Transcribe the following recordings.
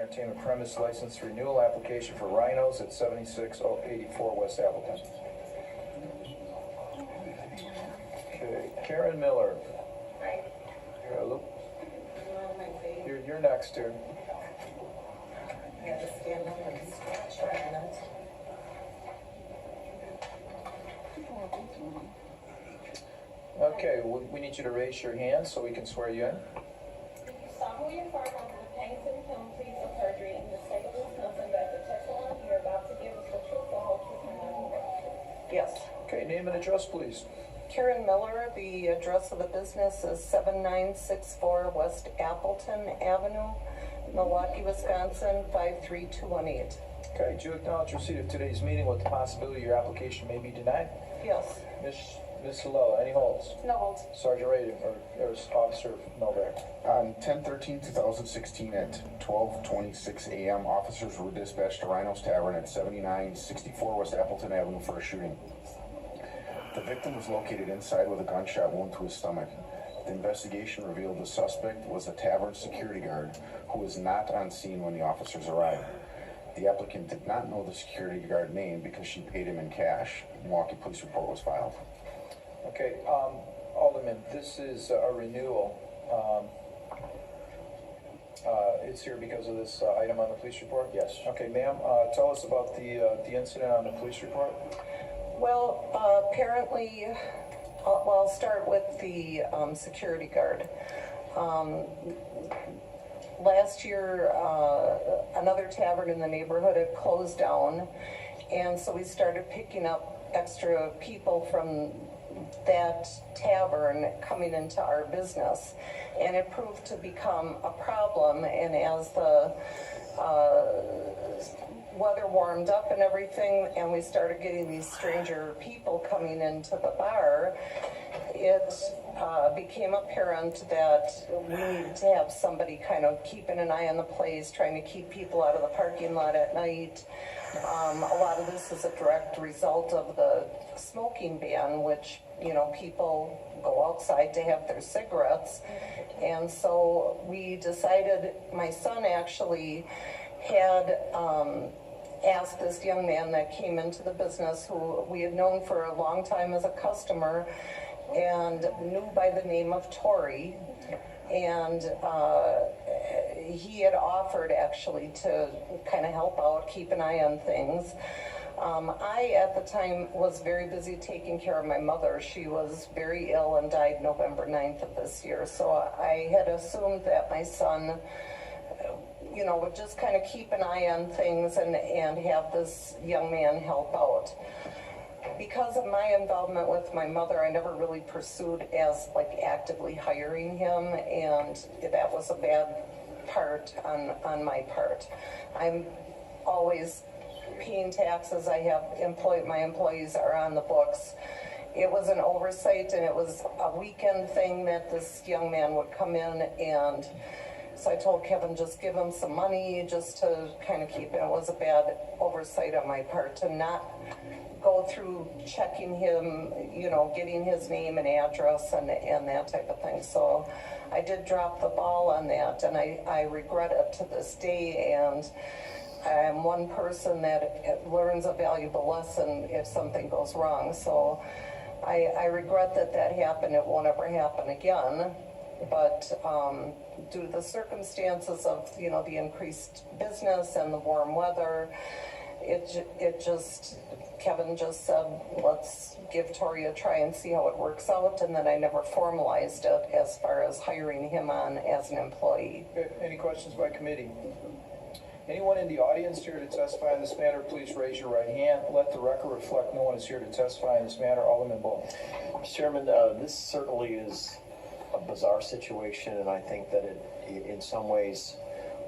entertainment premise license renewal application for Rhinos at 7684 West Appleton. Okay, Karen Miller. Hello. You're next here. I have to stand up and stretch for a minute. Okay, we need you to raise your hand so we can swear you in. Do you solemnly affirm under the pains and penalties of perjury in the state of Wisconsin that the testimony you're about to give is the truth, the whole truth, and nothing but the truth? Yes. Okay, name and address, please. Karen Miller, the address of the business is 7964 West Appleton Avenue, Milwaukee, Wisconsin, 53218. Okay, do you acknowledge receipt of today's meeting with the possibility your application may be denied? Yes. Ms. Salella, any holds? No holds. Sergeant Rating, or Officer Melbeck. On 10/13/2016 at 12:26 a.m., officers were dispatched to Rhinos Tavern at 7964 West Appleton Avenue for a shooting. The victim was located inside with a gunshot wound to his stomach. The investigation revealed the suspect was a tavern security guard who was not on scene when the officers arrived. The applicant did not know the security guard name because she paid him in cash. A Milwaukee police report was filed. Okay, Alderman, this is a renewal. It's here because of this item on the police report? Yes. Okay, ma'am, tell us about the incident on the police report. Well, apparently, I'll start with the security guard. Last year, another tavern in the neighborhood had closed down, and so we started picking up extra people from that tavern coming into our business, and it proved to become a problem. And as the weather warmed up and everything, and we started getting these stranger people coming into the bar, it became apparent that we needed to have somebody kind of keeping an eye on the place, trying to keep people out of the parking lot at night. A lot of this is a direct result of the smoking ban, which, you know, people go outside to have their cigarettes. And so we decided, my son actually had asked this young man that came into the business, who we had known for a long time as a customer and knew by the name of Tori, and he had offered actually to kind of help out, keep an eye on things. I, at the time, was very busy taking care of my mother. She was very ill and died November 9th of this year, so I had assumed that my son, you know, would just kind of keep an eye on things and have this young man help out. Because of my involvement with my mother, I never really pursued as like actively hiring him, and that was a bad part on my part. I'm always paying taxes. I have my employees are on the books. It was an oversight, and it was a weekend thing that this young man would come in, and so I told Kevin, just give him some money just to kind of keep it. It was a bad oversight on my part to not go through checking him, you know, getting his name and address and that type of thing. So I did drop the ball on that, and I regret it to this day. And I'm one person that learns a valuable lesson if something goes wrong. So I regret that happened. It won't ever happen again. But due to the circumstances of, you know, the increased business and the warm weather, Kevin just said, let's give Tori a try and see how it works out, and then I never formalized it as far as hiring him on as an employee. Any questions by committee? Anyone in the audience here to testify in this matter, please raise your right hand. Let the record reflect no one is here to testify in this matter. Alderman Bull. Mr. Chairman, this certainly is a bizarre situation, and I think that it in some ways,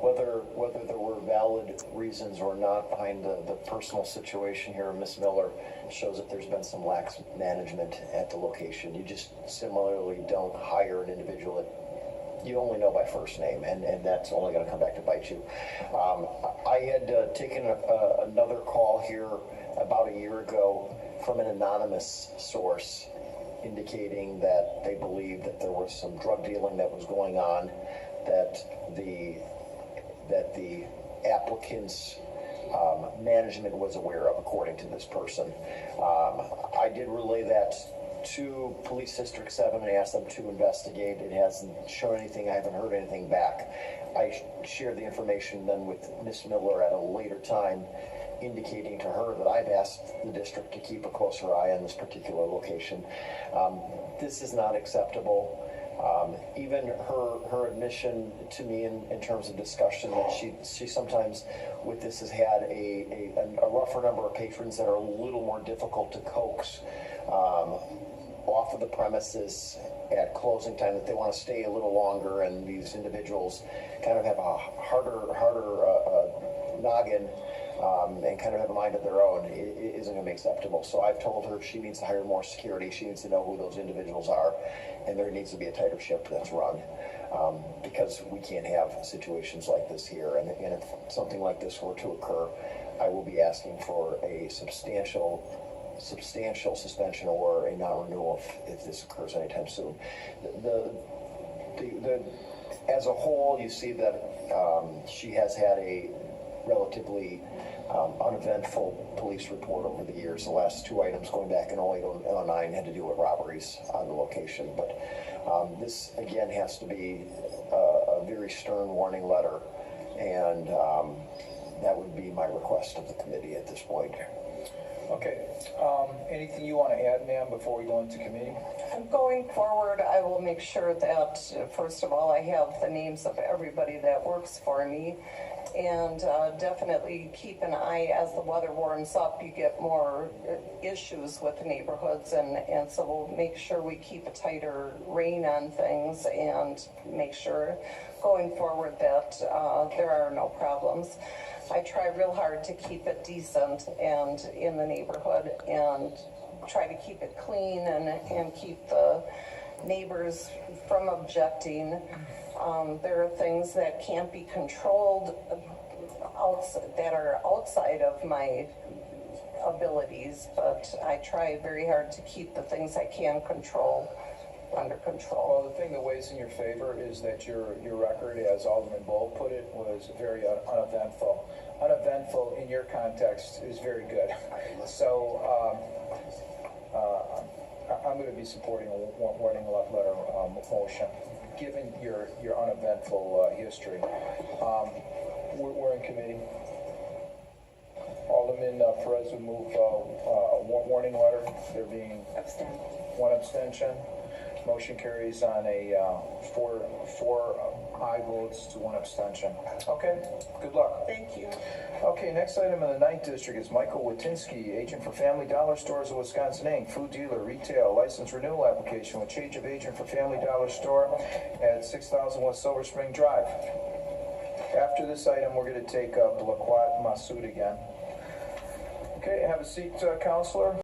whether there were valid reasons or not behind the personal situation here of Ms. Miller, shows that there's been some lax management at the location. You just similarly don't hire an individual that you only know by first name, and that's only going to come back to bite you. I had taken another call here about a year ago from an anonymous source indicating that they believed that there was some drug dealing that was going on, that the that the applicant's management was aware of, according to this person. I did relay that to Police District 7 and asked them to investigate. It hasn't shown anything. I haven't heard anything back. I shared the information then with Ms. Miller at a later time, indicating to her that I've asked the district to keep a closer eye on this particular location. This is not acceptable. Even her admission to me in terms of discussion that she sometimes with this has had a rougher number of patrons that are a little more difficult to coax off of the premises at closing time, that they want to stay a little longer, and these individuals kind of have a harder noggin and kind of have a mind of their own. It isn't going to be acceptable. So I've told her she needs to hire more security. She needs to know who those individuals are, and there needs to be a tighter ship that's run, because we can't have situations like this here. And if something like this were to occur, I will be asking for a substantial suspension or a non-renewal if this occurs anytime soon. As a whole, you see that she has had a relatively uneventful police report over the years. The last two items going back in 08 and 09 had to do with robberies on the location. But this, again, has to be a very stern warning letter, and that would be my request of the committee at this point. Okay, anything you want to add, ma'am, before we go into committee? Going forward, I will make sure that, first of all, I have the names of everybody that works for me, and definitely keep an eye as the weather warms up. You get more issues with the neighborhoods, and so we'll make sure we keep a tighter rein on things and make sure going forward that there are no problems. I try real hard to keep it decent and in the neighborhood, and try to keep it clean and keep the neighbors from objecting. There are things that can't be controlled that are outside of my abilities, but I try very hard to keep the things I can control under control. Well, the thing that weighs in your favor is that your record, as Alderman Bowe put it, was very uneventful. Uneventful in your context is very good. So I'm going to be supporting a warning letter motion, given your uneventful history. We're in committee. Alderman Perez would move a warning letter. There being one abstention. Motion carries on a four aye votes to one abstention. Okay, good luck. Thank you. Okay, next item in the 9th District is Michael Watinsky, agent for Family Dollar Stores of Wisconsin, Inc., food dealer, retail, license renewal application with change of agent for Family Dollar Store at 6000 West Silver Spring Drive. After this item, we're going to take up Laquat Massoud again. Okay, have a seat, Counselor.